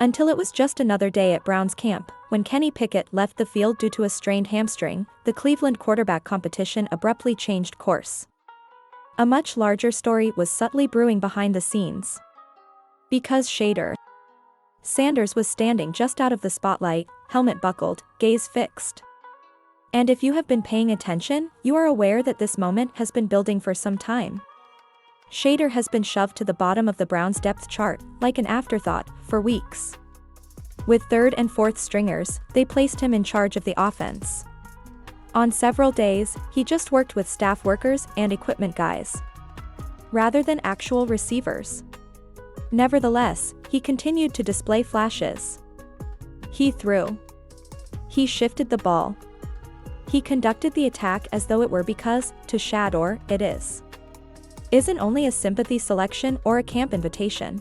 Until it was just another day at Browns camp, when Kenny Pickett left the field due to a strained hamstring, the Cleveland quarterback competition abruptly changed course. A much larger story was subtly brewing behind the scenes. Because Shedeur Sanders was standing just out of the spotlight, helmet buckled, gaze fixed. And if you have been paying attention, you are aware that this moment has been building for some time. Shedeur has been shoved to the bottom of the Browns' depth chart, like an afterthought, for weeks. With third and fourth stringers, they placed him in charge of the offense. On several days, he just worked with staff workers and equipment guys, rather than actual receivers. Nevertheless, he continued to display flashes. He threw. He shifted the ball. He conducted the attack as though it were because, to Shedeur, it isn't only a sympathy selection or a camp invitation.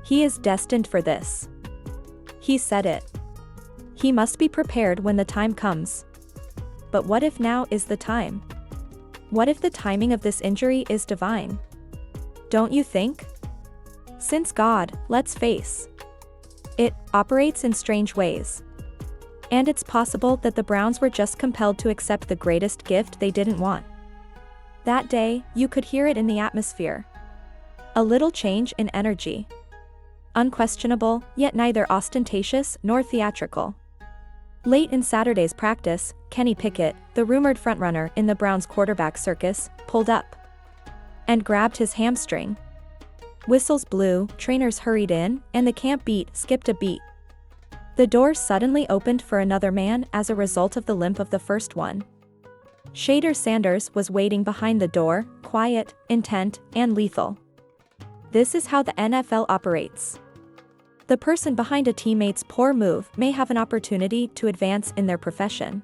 He is destined for this. He said it. He must be prepared when the time comes. But what if now is the time? What if the timing of this injury is divine? Don't you think? Since God, let's face it, operates in strange ways. And it's possible that the Browns were just compelled to accept the greatest gift they didn't want. That day, you could hear it in the atmosphere. A little change in energy. Unquestionable, yet neither ostentatious nor theatrical. Late in Saturday's practice, Kenny Pickett, the rumored frontrunner in the Browns' quarterback circus, pulled up and grabbed his hamstring. Whistles blew, trainers hurried in, and the camp beat skipped a beat. The door suddenly opened for another man as a result of the limp of the first one. Shedeur Sanders was waiting behind the door, quiet, intent, and lethal. This is how the NFL operates. The person behind a teammate's poor move may have an opportunity to advance in their profession.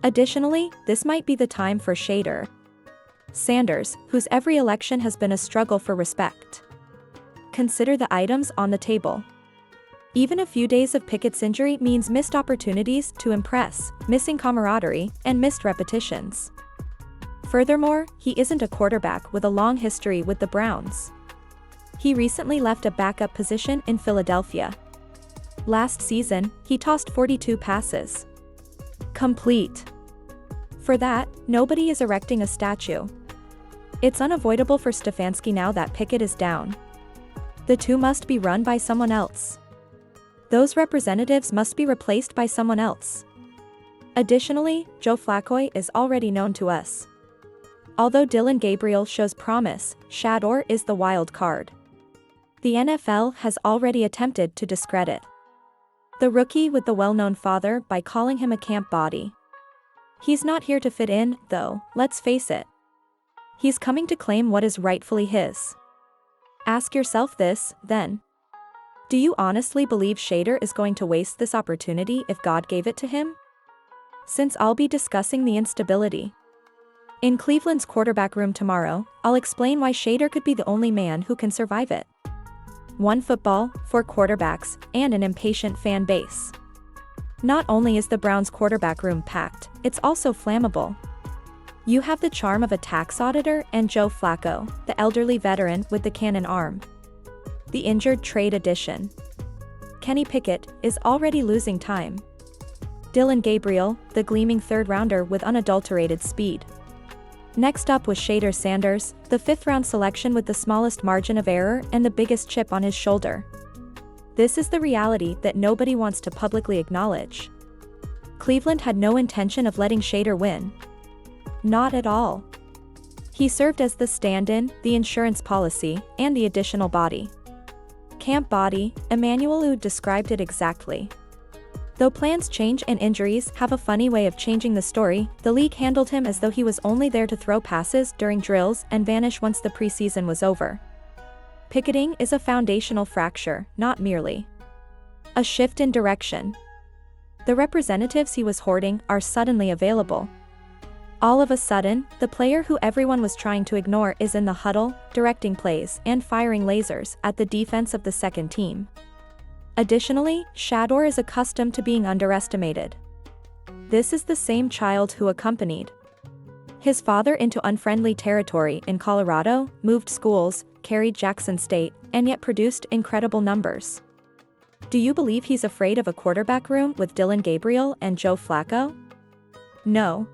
Additionally, this might be the time for Shedeur Sanders, whose every election has been a struggle for respect. Consider the items on the table. Even a few days of Pickett's injury means missed opportunities to impress, missing camaraderie, and missed repetitions. Furthermore, he isn't a quarterback with a long history with the Browns. He recently left a backup position in Philadelphia. Last season, he tossed 42 passes. Complete. For that, nobody is erecting a statue. It's unavoidable for Stefanski now that Pickett is down. The two must be run by someone else. Those representatives must be replaced by someone else. Additionally, Joe Flacco is already known to us. Although Dillon Gabriel shows promise, Shedeur is the wild card. The NFL has already attempted to discredit the rookie with the well-known father by calling him a camp body. He's not here to fit in, though, let's face it. He's coming to claim what is rightfully his. Ask yourself this, then. Do you honestly believe Shedeur is going to waste this opportunity if God gave it to him? Since I'll be discussing the instability in Cleveland's quarterback room tomorrow, I'll explain why Shedeur could be the only man who can survive it. One football, 4 quarterbacks, and an impatient fan base. Not only is the Browns' quarterback room packed, it's also flammable. You have the charm of a tax auditor and Joe Flacco, the elderly veteran with the cannon arm. The injured trade addition. Kenny Pickett is already losing time. Dillon Gabriel, the gleaming third-rounder with unadulterated speed. Next up was Shedeur Sanders, the 5th-round selection with the smallest margin of error and the biggest chip on his shoulder. This is the reality that nobody wants to publicly acknowledge. Cleveland had no intention of letting Shedeur win. Not at all. He served as the stand-in, the insurance policy, and the additional body. Camp body, Emmanuel described it exactly. Though plans change and injuries have a funny way of changing the story, the league handled him as though he was only there to throw passes during drills and vanish once the preseason was over. Picketing is a foundational fracture, not merely a shift in direction. The representatives he was hoarding are suddenly available. All of a sudden, the player who everyone was trying to ignore is in the huddle, directing plays and firing lasers at the defense of the second team. Additionally, Shedeur is accustomed to being underestimated. This is the same child who accompanied his father into unfriendly territory in Colorado, moved schools, carried Jackson State, and yet produced incredible numbers. Do you believe he's afraid of a quarterback room with Dylan Gabriel and Joe Flacco? No.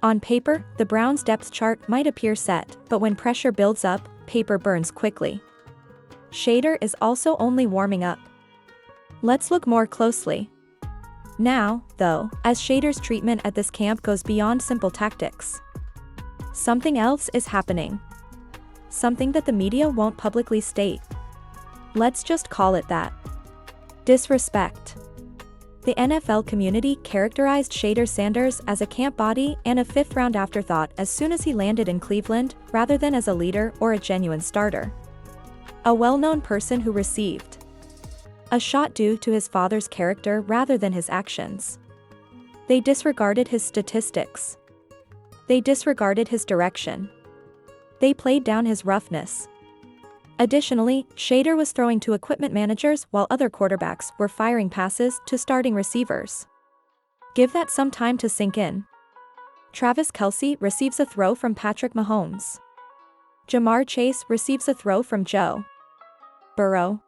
On paper, the Browns' depth chart might appear set, but when pressure builds up, paper burns quickly. Shedeur is also only warming up. Let's look more closely. Now, though, as Shedeur's treatment at this camp goes beyond simple tactics. Something else is happening. Something that the media won't publicly state. Let's just call it that. Disrespect. The NFL community characterized Shedeur Sanders as a camp body and a fifth-round afterthought as soon as he landed in Cleveland, rather than as a leader or a genuine starter. A well-known person who received a shot due to his father's character rather than his actions. They disregarded his statistics. They disregarded his direction. They played down his roughness. Additionally, Shedeur was throwing to equipment managers while other quarterbacks were firing passes to starting receivers. Give that some time to sink in. Travis Kelce receives a throw from Patrick Mahomes. Jamar Chase receives a throw from Joe Burrow.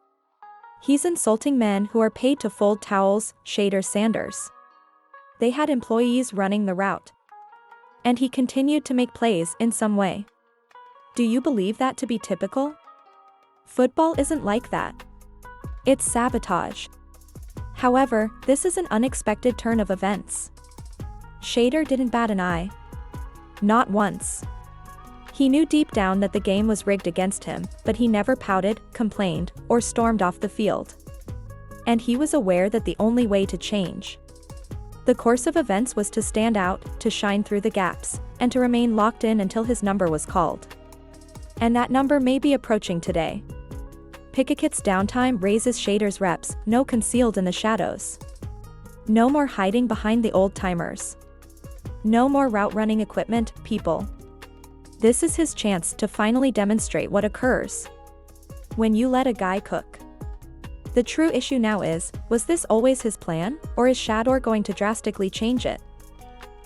He's insulting men who are paid to fold towels, Shedeur Sanders. They had employees running the route. And he continued to make plays in some way. Do you believe that to be typical? Football isn't like that. It's sabotage. However, this is an unexpected turn of events. Shedeur didn't bat an eye. Not once. He knew deep down that the game was rigged against him, but he never pouted, complained, or stormed off the field. And he was aware that the only way to change the course of events was to stand out, to shine through the gaps, and to remain locked in until his number was called. And that number may be approaching today. Pickett's downtime raises Shedeur's reps, no concealed in the shadows. No more hiding behind the old-timers. No more route-running equipment, people. This is his chance to finally demonstrate what occurs when you let a guy cook. The true issue now is, was this always his plan, or is Shedeur going to drastically change it?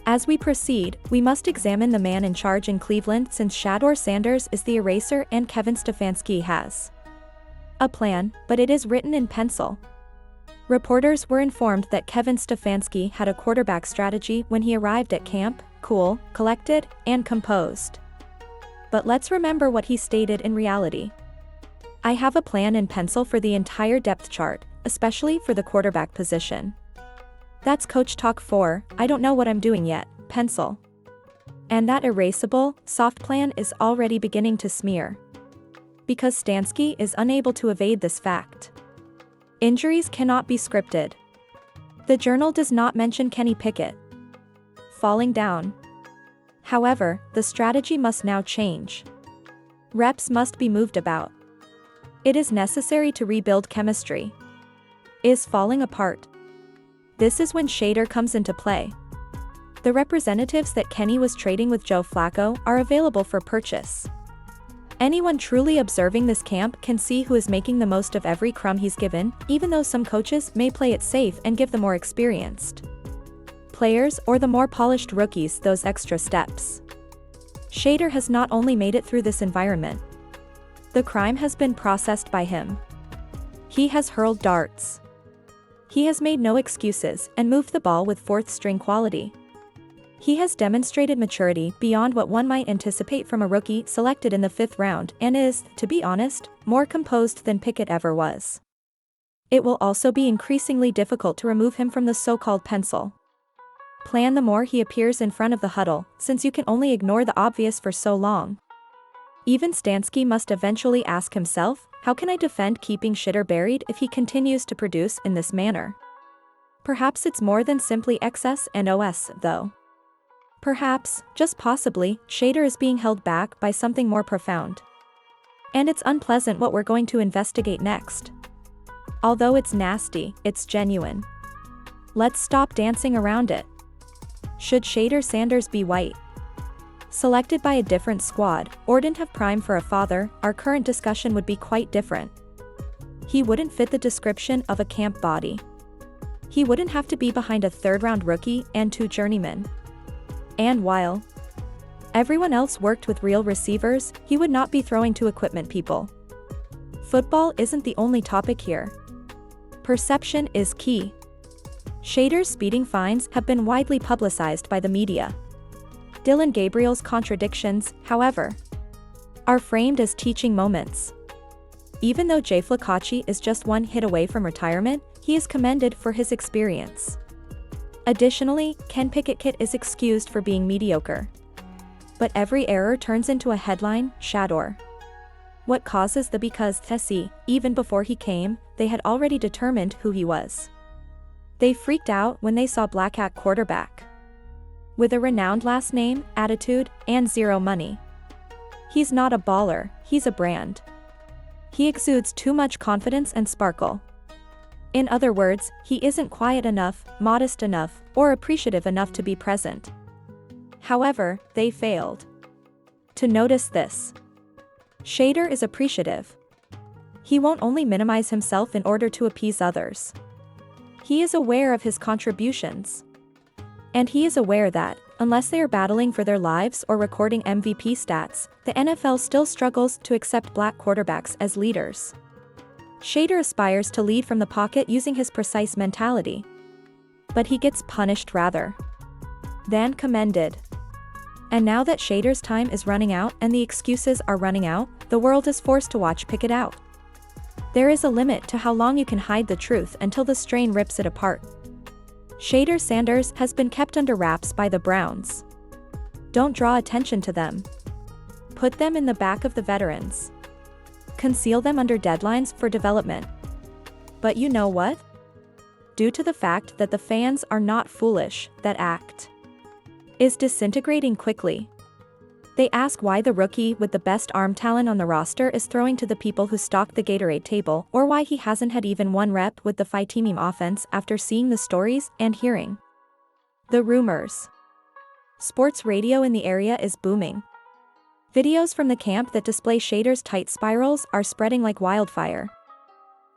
As we proceed, we must examine the man in charge in Cleveland, since Shedeur Sanders is the eraser and Kevin Stefanski has a plan, but it is written in pencil. Reporters were informed that Kevin Stefanski had a quarterback strategy when he arrived at camp: cool, collected, and composed. But let's remember what he stated in reality. I have a plan in pencil for the entire depth chart, especially for the quarterback position. That's coach talk for, I don't know what I'm doing yet, pencil. And that erasable, soft plan is already beginning to smear. Because Stefanski is unable to evade this fact. Injuries cannot be scripted. The journal does not mention Kenny Pickett falling down. However, the strategy must now change. Reps must be moved about. It is necessary to rebuild chemistry. Is falling apart. This is when Shedeur comes into play. The representatives that Kenny was trading with Joe Flacco are available for purchase. Anyone truly observing this camp can see who is making the most of every crumb he's given, even though some coaches may play it safe and give the more experienced players or the more polished rookies those extra steps. Shedeur has not only made it through this environment. The crime has been processed by him. He has hurled darts. He has made no excuses and moved the ball with fourth-string quality. He has demonstrated maturity beyond what one might anticipate from a rookie selected in the 5th round and is, to be honest, more composed than Pickett ever was. It will also be increasingly difficult to remove him from the so-called pencil plan the more he appears in front of the huddle, since you can only ignore the obvious for so long. Even Stefanski must eventually ask himself, how can I defend keeping Shedeur buried if he continues to produce in this manner? Perhaps it's more than simply X's and O's, though. Perhaps, just possibly, Shedeur is being held back by something more profound. And it's unpleasant what we're going to investigate next. Although it's nasty, it's genuine. Let's stop dancing around it. Should Shedeur Sanders be white? Selected by a different squad, or didn't have prime for a father, our current discussion would be quite different. He wouldn't fit the description of a camp body. He wouldn't have to be behind a third-round rookie and 2 journeymen. And while everyone else worked with real receivers, he would not be throwing to equipment people. Football isn't the only topic here. Perception is key. Shedeur's speeding fines have been widely publicized by the media. Dillon Gabriel's contradictions, however, are framed as teaching moments. Even though Joe Flacco is just one hit away from retirement, he is commended for his experience. Additionally, Kenny Pickett is excused for being mediocre. But every error turns into a headline, Shedeur. What causes the because Tessie, even before he came, they had already determined who he was. They freaked out when they saw Black Hat quarterback. With a renowned last name, attitude, and zero money. He's not a baller, he's a brand. He exudes too much confidence and sparkle. In other words, he isn't quiet enough, modest enough, or appreciative enough to be present. However, they failed to notice this. Shedeur is appreciative. He won't only minimize himself in order to appease others. He is aware of his contributions. And he is aware that, unless they are battling for their lives or recording MVP stats, the NFL still struggles to accept black quarterbacks as leaders. Shedeur aspires to lead from the pocket using his precise mentality. But he gets punished rather than commended. And now that Shedeur's time is running out and the excuses are running out, the world is forced to watch Pickett out. There is a limit to how long you can hide the truth until the strain rips it apart. Shedeur Sanders has been kept under wraps by the Browns. Don't draw attention to them. Put them in the back of the veterans. Conceal them under deadlines for development. But you know what? Due to the fact that the fans are not foolish, that act is disintegrating quickly. They ask why the rookie with the best arm talent on the roster is throwing to the people who stocked the Gatorade table, or why he hasn't had even one rep with the five-team offense after seeing the stories and hearing the rumors. Sports radio in the area is booming. Videos from the camp that display Shedeur's tight spirals are spreading like wildfire.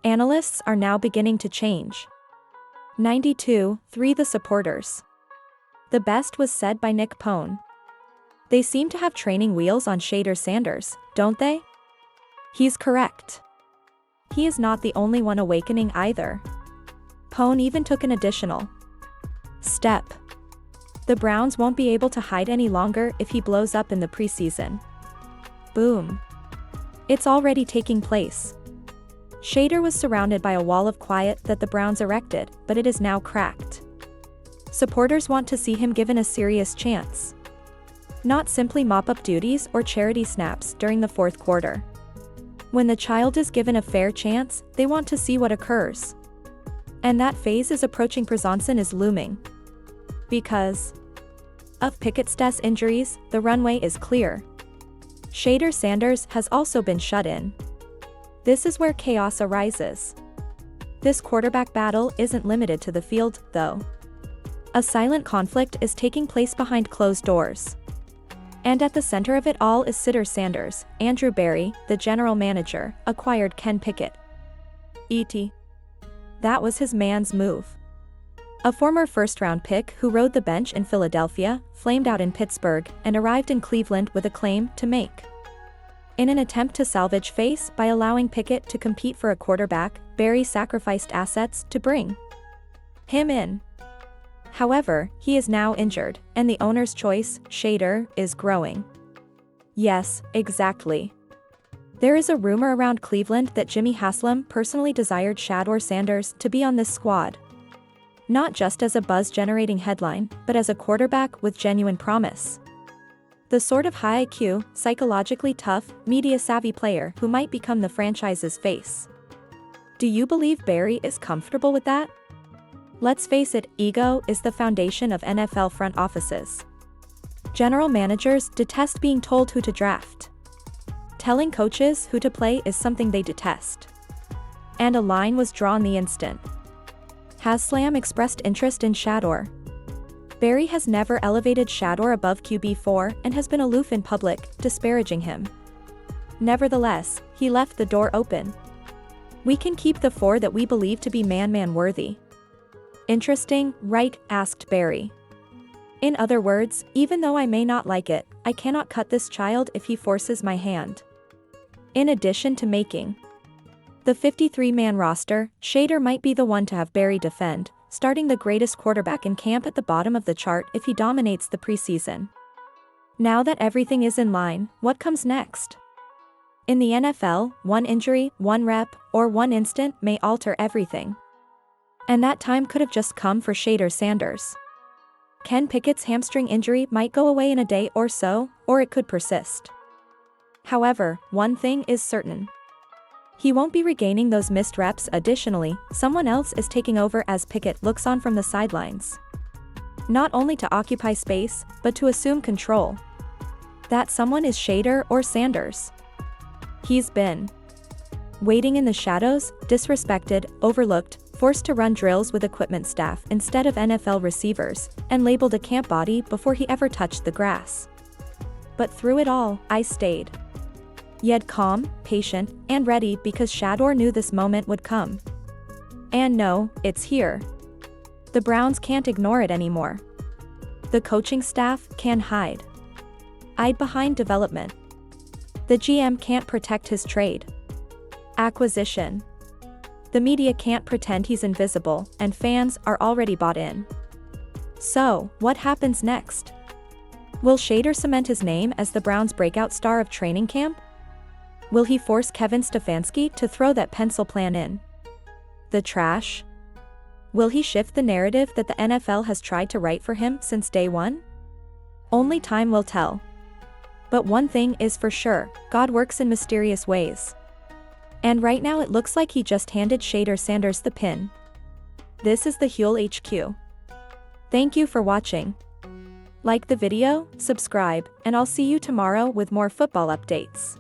Analysts are now beginning to change. 92-3 The supporters. The best was said by Nick Pone. They seem to have training wheels on Shedeur Sanders, don't they? He's correct. He is not the only one awakening either. Pone even took an additional step. The Browns won't be able to hide any longer if he blows up in the preseason. Boom. It's already taking place. Shedeur was surrounded by a wall of quiet that the Browns erected, but it is now cracked. Supporters want to see him given a serious chance. Not simply mop-up duties or charity snaps during the fourth quarter. When the child is given a fair chance, they want to see what occurs. And that phase is approaching. Presonson is looming. Because of Pickett's injuries, the runway is clear. Shedeur Sanders has also been shut in. This is where chaos arises. This quarterback battle isn't limited to the field, though. A silent conflict is taking place behind closed doors. And at the center of it all is Shedeur Sanders. Andrew Berry, the general manager, acquired Kenny Pickett. That was his man's move. A former first-round pick who rode the bench in Philadelphia, flamed out in Pittsburgh, and arrived in Cleveland with a claim to make. In an attempt to salvage face by allowing Pickett to compete for a quarterback, Berry sacrificed assets to bring him in. However, he is now injured, and the owner's choice, Shedeur, is growing. Yes, exactly. There is a rumor around Cleveland that Jimmy Haslam personally desired Shedeur Sanders to be on this squad. Not just as a buzz-generating headline, but as a quarterback with genuine promise. The sort of high IQ, psychologically tough, media-savvy player who might become the franchise's face. Do you believe Berry is comfortable with that? Let's face it, ego is the foundation of NFL front offices. General managers detest being told who to draft. Telling coaches who to play is something they detest. And a line was drawn the instant Haslam expressed interest in Shedeur. Berry has never elevated Shedeur above QB4 and has been aloof in public, disparaging him. Nevertheless, he left the door open. We can keep the 4 that we believe to be man worthy. Interesting, right? Asked Berry. In other words, even though I may not like it, I cannot cut this child if he forces my hand. In addition to making The 53-man roster, Shedeur might be the one to have Barry defend, starting the greatest quarterback in camp at the bottom of the chart if he dominates the preseason. Now that everything is in line, what comes next? In the NFL, one injury, one rep, or one instant may alter everything. And that time could have just come for Shedeur Sanders. Kenny Pickett's hamstring injury might go away in a day or so, or it could persist. However, one thing is certain. He won't be regaining those missed reps. Additionally, someone else is taking over as Pickett looks on from the sidelines. Not only to occupy space, but to assume control. That someone is Shedeur or Sanders. He's been waiting in the shadows, disrespected, overlooked, forced to run drills with equipment staff instead of NFL receivers, and labeled a camp body before he ever touched the grass. But through it all, I stayed. Yet calm, patient, and ready because Shedeur knew this moment would come. And no, it's here. The Browns can't ignore it anymore. The coaching staff can't hide behind development. The GM can't protect his trade acquisition. The media can't pretend he's invisible, and fans are already bought in. So, what happens next? Will Shedeur cement his name as the Browns' breakout star of training camp? Will he force Kevin Stefanski to throw that pencil plan in the trash? Will he shift the narrative that the NFL has tried to write for him since day one? Only time will tell. But one thing is for sure, God works in mysterious ways. And right now it looks like he just handed Shedeur Sanders the pin. This is the Huel HQ. Thank you for watching. Like the video, subscribe, and I'll see you tomorrow with more football updates.